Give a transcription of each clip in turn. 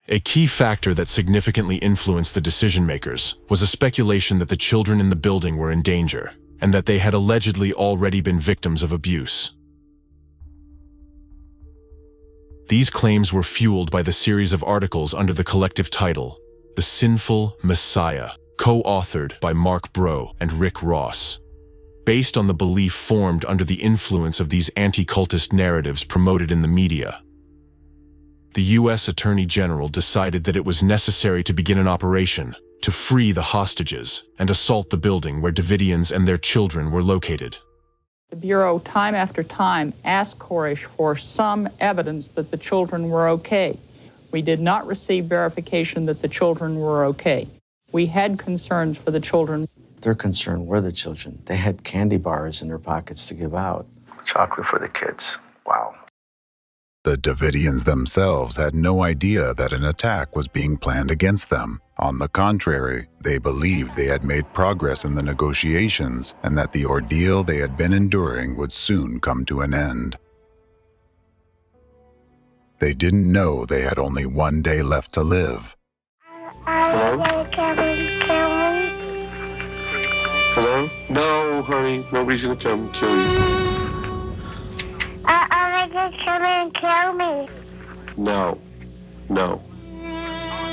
A key factor that significantly influenced the decision-makers was a speculation that the children in the building were in danger, and that they had allegedly already been victims of abuse. These claims were fueled by the series of articles under the collective title, The Sinful Messiah, co-authored by Mark Bro and Rick Ross. Based on the belief formed under the influence of these anti-cultist narratives promoted in the media, the U.S. Attorney General decided that it was necessary to begin an operation to free the hostages and assault the building where Davidians and their children were located. The Bureau, time after time, asked Koresh for some evidence that the children were okay. We did not receive verification that the children were okay. We had concerns for the children. Their concern were the children. They had candy bars in their pockets to give out. Chocolate for the kids. Wow. The Davidians themselves had no idea that an attack was being planned against them. On the contrary, they believed they had made progress in the negotiations and that the ordeal they had been enduring would soon come to an end. They didn't know they had only one day left to live. Hello? Hello? No, honey, nobody's gonna come and kill you. They just come and kill me. No.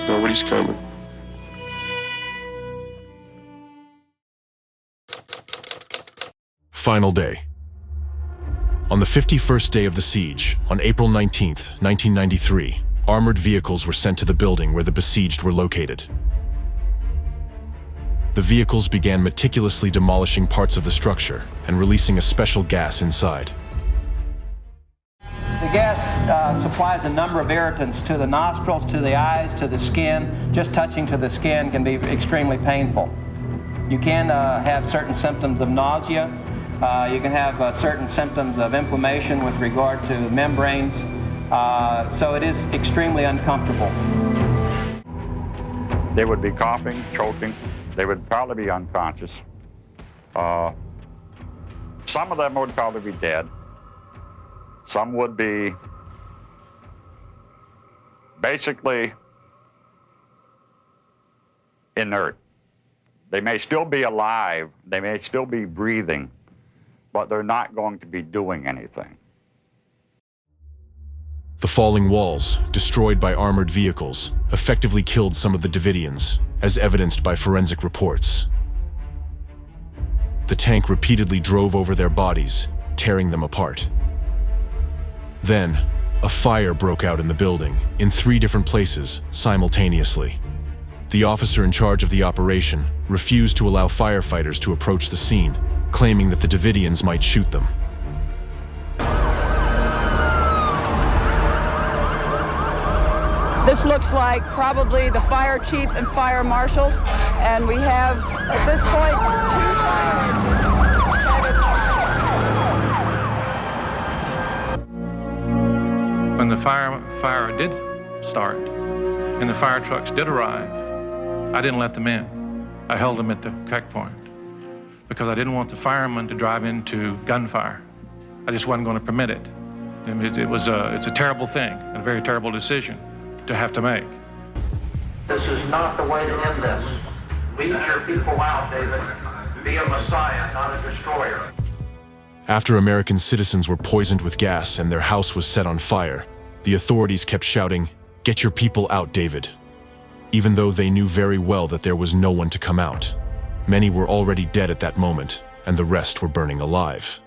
Nobody's coming. Final day. On the 51st day of the siege, on April 19, 1993, armored vehicles were sent to the building where the besieged were located. The vehicles began meticulously demolishing parts of the structure and releasing a special gas inside. The gas supplies a number of irritants to the nostrils, to the eyes, to the skin. Just touching to the skin can be extremely painful. You can have certain symptoms of nausea. You can have certain symptoms of inflammation with regard to membranes. So it is extremely uncomfortable. They would be coughing, choking. They would probably be unconscious. Some of them would probably be dead. Some would be basically inert. They may still be alive, they may still be breathing, but they're not going to be doing anything. The falling walls, destroyed by armored vehicles, effectively killed some of the Davidians, as evidenced by forensic reports. The tank repeatedly drove over their bodies, tearing them apart. Then, a fire broke out in the building, in 3 different places, simultaneously. The officer in charge of the operation refused to allow firefighters to approach the scene, claiming that the Davidians might shoot them. This looks like probably the fire chief and fire marshals, and we have, at this point, 2 fires. When the fire did start and the fire trucks did arrive, I didn't let them in. I held them at the checkpoint because I didn't want the firemen to drive into gunfire. I just wasn't going to permit it. It's a terrible thing and a very terrible decision to have to make. This is not the way to end this. Lead your people out, David. Be a messiah, not a destroyer. After American citizens were poisoned with gas and their house was set on fire, the authorities kept shouting, "Get your people out, David," even though they knew very well that there was no one to come out. Many were already dead at that moment, and the rest were burning alive.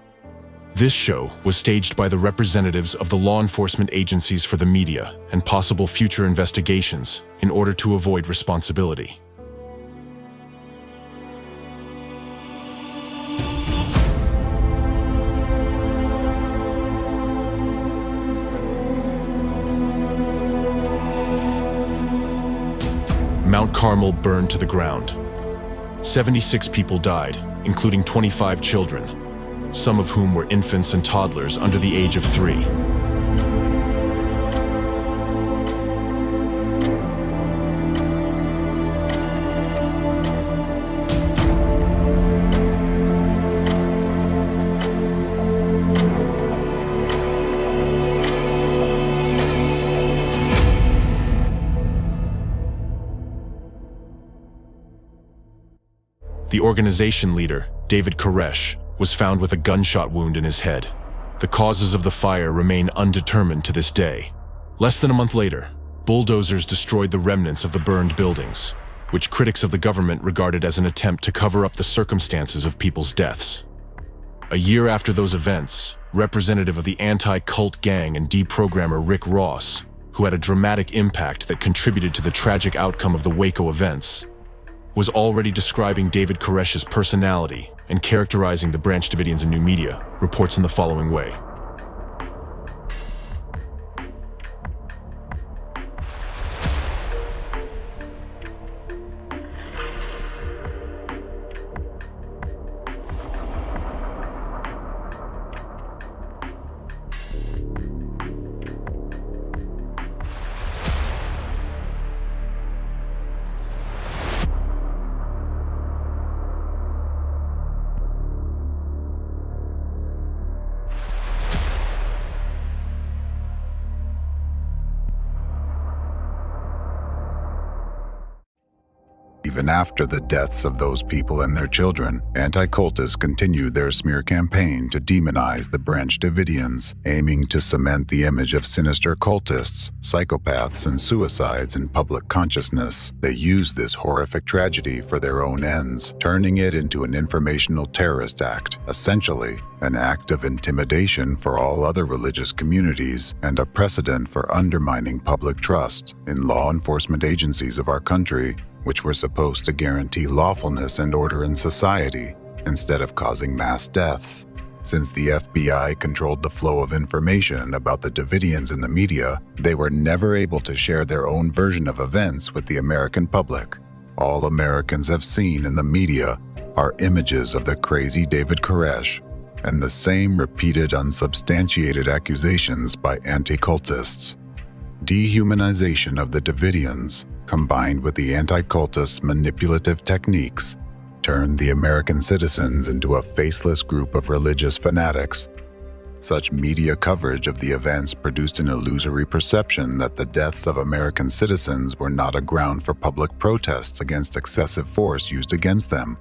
This show was staged by the representatives of the law enforcement agencies for the media and possible future investigations in order to avoid responsibility. Mount Carmel burned to the ground. 76 people died, including 25 children, some of whom were infants and toddlers under the age of 3. The organization leader, David Koresh, was found with a gunshot wound in his head. The causes of the fire remain undetermined to this day. Less than a month later, bulldozers destroyed the remnants of the burned buildings, which critics of the government regarded as an attempt to cover up the circumstances of people's deaths. A year after those events, representative of the anti-cult gang and deprogrammer Rick Ross, who had a dramatic impact that contributed to the tragic outcome of the Waco events, was already describing David Koresh's personality and characterizing the Branch Davidians in new media, reports in the following way. Even after the deaths of those people and their children, anti-cultists continued their smear campaign to demonize the Branch Davidians, aiming to cement the image of sinister cultists, psychopaths, and suicides in public consciousness. They used this horrific tragedy for their own ends, turning it into an informational terrorist act, essentially an act of intimidation for all other religious communities and a precedent for undermining public trust in law enforcement agencies of our country, which were supposed to guarantee lawfulness and order in society instead of causing mass deaths. Since the FBI controlled the flow of information about the Davidians in the media, they were never able to share their own version of events with the American public. All Americans have seen in the media are images of the crazy David Koresh and the same repeated unsubstantiated accusations by anti-cultists. Dehumanization of the Davidians, combined with the anti-cultists' manipulative techniques, turned the American citizens into a faceless group of religious fanatics. Such media coverage of the events produced an illusory perception that the deaths of American citizens were not a ground for public protests against excessive force used against them.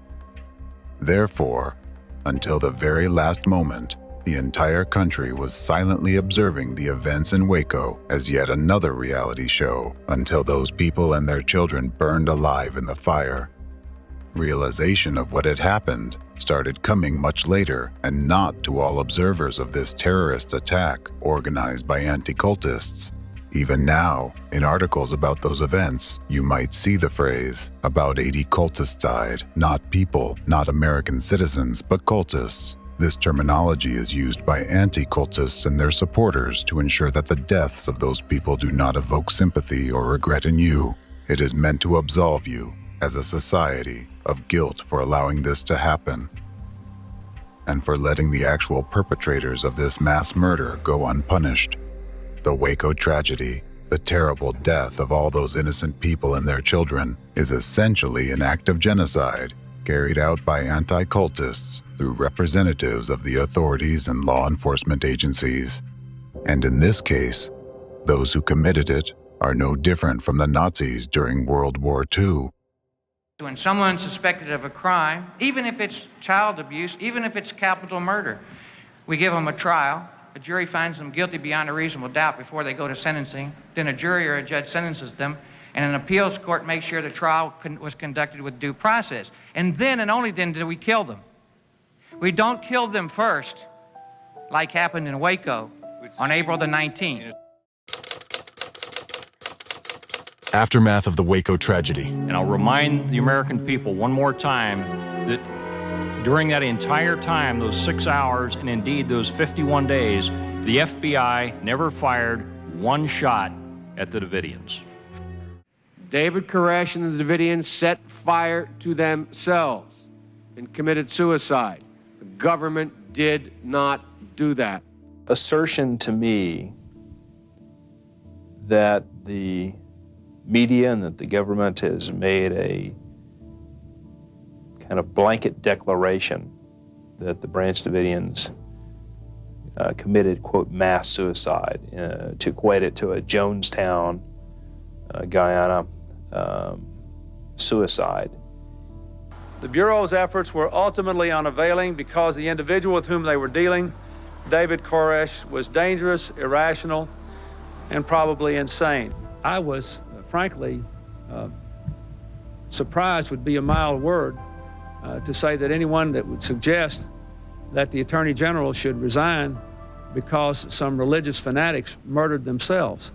Therefore, until the very last moment, the entire country was silently observing the events in Waco as yet another reality show until those people and their children burned alive in the fire. Realization of what had happened started coming much later, and not to all observers of this terrorist attack organized by anti-cultists. Even now, in articles about those events, you might see the phrase, "About 80 cultists died," not people, not American citizens, but cultists. This terminology is used by anti-cultists and their supporters to ensure that the deaths of those people do not evoke sympathy or regret in you. It is meant to absolve you, as a society, of guilt for allowing this to happen, and for letting the actual perpetrators of this mass murder go unpunished. The Waco tragedy, the terrible death of all those innocent people and their children, is essentially an act of genocide carried out by anti-cultists through representatives of the authorities and law enforcement agencies. And in this case, those who committed it are no different from the Nazis during World War II. When someone's suspected of a crime, even if it's child abuse, even if it's capital murder, we give them a trial, a jury finds them guilty beyond a reasonable doubt before they go to sentencing, then a jury or a judge sentences them, and an appeals court makes sure the trial was conducted with due process. And then and only then do we kill them. We don't kill them first, like happened in Waco on April the 19th. Aftermath of the Waco tragedy. And I'll remind the American people one more time that during that entire time, those 6 hours, and indeed those 51 days, the FBI never fired one shot at the Davidians. David Koresh and the Davidians set fire to themselves and committed suicide. The government did not do that. Assertion to me that the media and that the government has made a kind of blanket declaration that the Branch Davidians committed, quote, mass suicide, to equate it to a Jonestown, Guyana suicide, The Bureau's efforts were ultimately unavailing because the individual with whom they were dealing, David Koresh, was dangerous, irrational, and probably insane. I was, frankly, surprised would be a mild word to say that anyone that would suggest that the Attorney General should resign because some religious fanatics murdered themselves.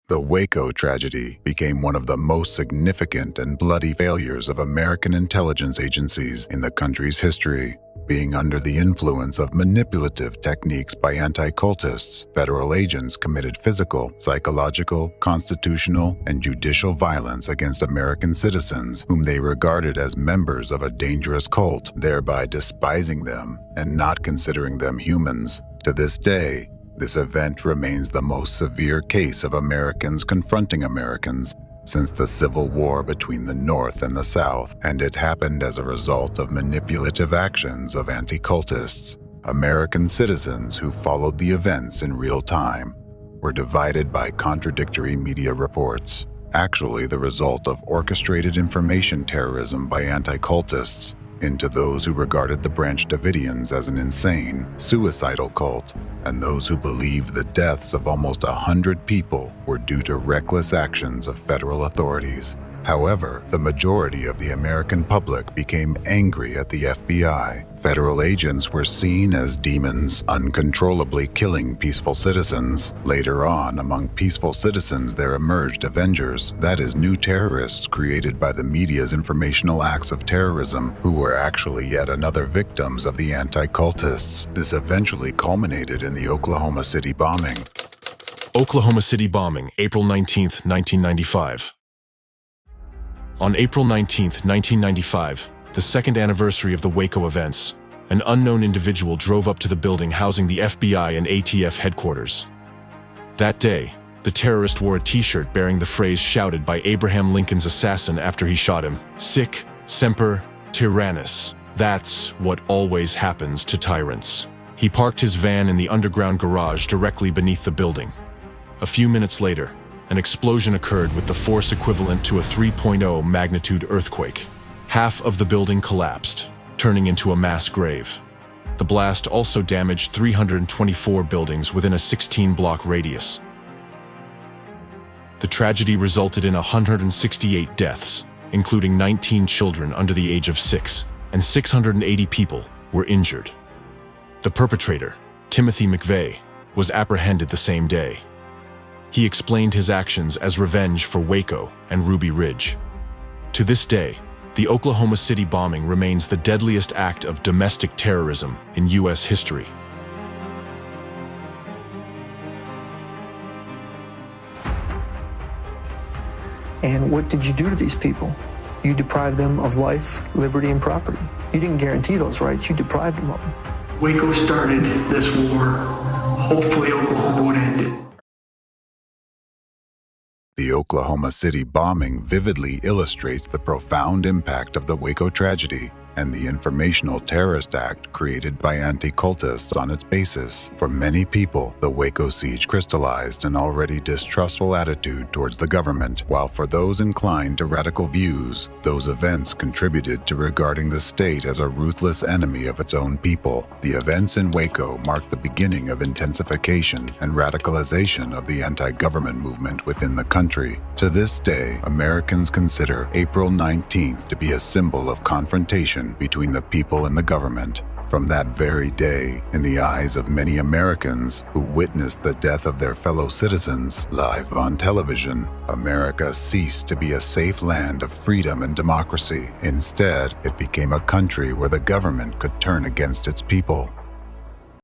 The Waco tragedy became one of the most significant and bloody failures of American intelligence agencies in the country's history. Being under the influence of manipulative techniques by anti-cultists, federal agents committed physical, psychological, constitutional, and judicial violence against American citizens whom they regarded as members of a dangerous cult, thereby despising them and not considering them humans. To this day, this event remains the most severe case of Americans confronting Americans since the Civil War between the North and the South, and it happened as a result of manipulative actions of anti-cultists. American citizens who followed the events in real time were divided by contradictory media reports, actually the result of orchestrated information terrorism by anti-cultists, into those who regarded the Branch Davidians as an insane, suicidal cult, and those who believed the deaths of almost 100 people were due to reckless actions of federal authorities. However, the majority of the American public became angry at the FBI. Federal agents were seen as demons, uncontrollably killing peaceful citizens. Later on, among peaceful citizens there emerged avengers, that is, new terrorists created by the media's informational acts of terrorism, who were actually yet another victims of the anti-cultists. This eventually culminated in the Oklahoma City bombing. Oklahoma City bombing, April 19, 1995. On April 19, 1995, the second anniversary of the Waco events, an unknown individual drove up to the building housing the FBI and ATF headquarters. That day, the terrorist wore a t-shirt bearing the phrase shouted by Abraham Lincoln's assassin after he shot him, "Sic semper tyrannis." That's what always happens to tyrants. He parked his van in the underground garage directly beneath the building. A few minutes later, an explosion occurred with the force equivalent to a 3.0 magnitude earthquake. Half of the building collapsed, turning into a mass grave. The blast also damaged 324 buildings within a 16-block radius. The tragedy resulted in 168 deaths, including 19 children under the age of 6, and 680 people were injured. The perpetrator, Timothy McVeigh, was apprehended the same day. He explained his actions as revenge for Waco and Ruby Ridge. To this day, the Oklahoma City bombing remains the deadliest act of domestic terrorism in U.S. history. And what did you do to these people? You deprived them of life, liberty, and property. You didn't guarantee those rights, you deprived them of them. Waco started this war. Hopefully Oklahoma would end it. The Oklahoma City bombing vividly illustrates the profound impact of the Waco tragedy and the informational terrorist act created by anti-cultists on its basis. For many people, the Waco siege crystallized an already distrustful attitude towards the government, while for those inclined to radical views, those events contributed to regarding the state as a ruthless enemy of its own people. The events in Waco marked the beginning of intensification and radicalization of the anti-government movement within the country. To this day, Americans consider April 19th to be a symbol of confrontation between the people and the government. From that very day, in the eyes of many Americans who witnessed the death of their fellow citizens live on television, America ceased to be a safe land of freedom and democracy. Instead, it became a country where the government could turn against its people.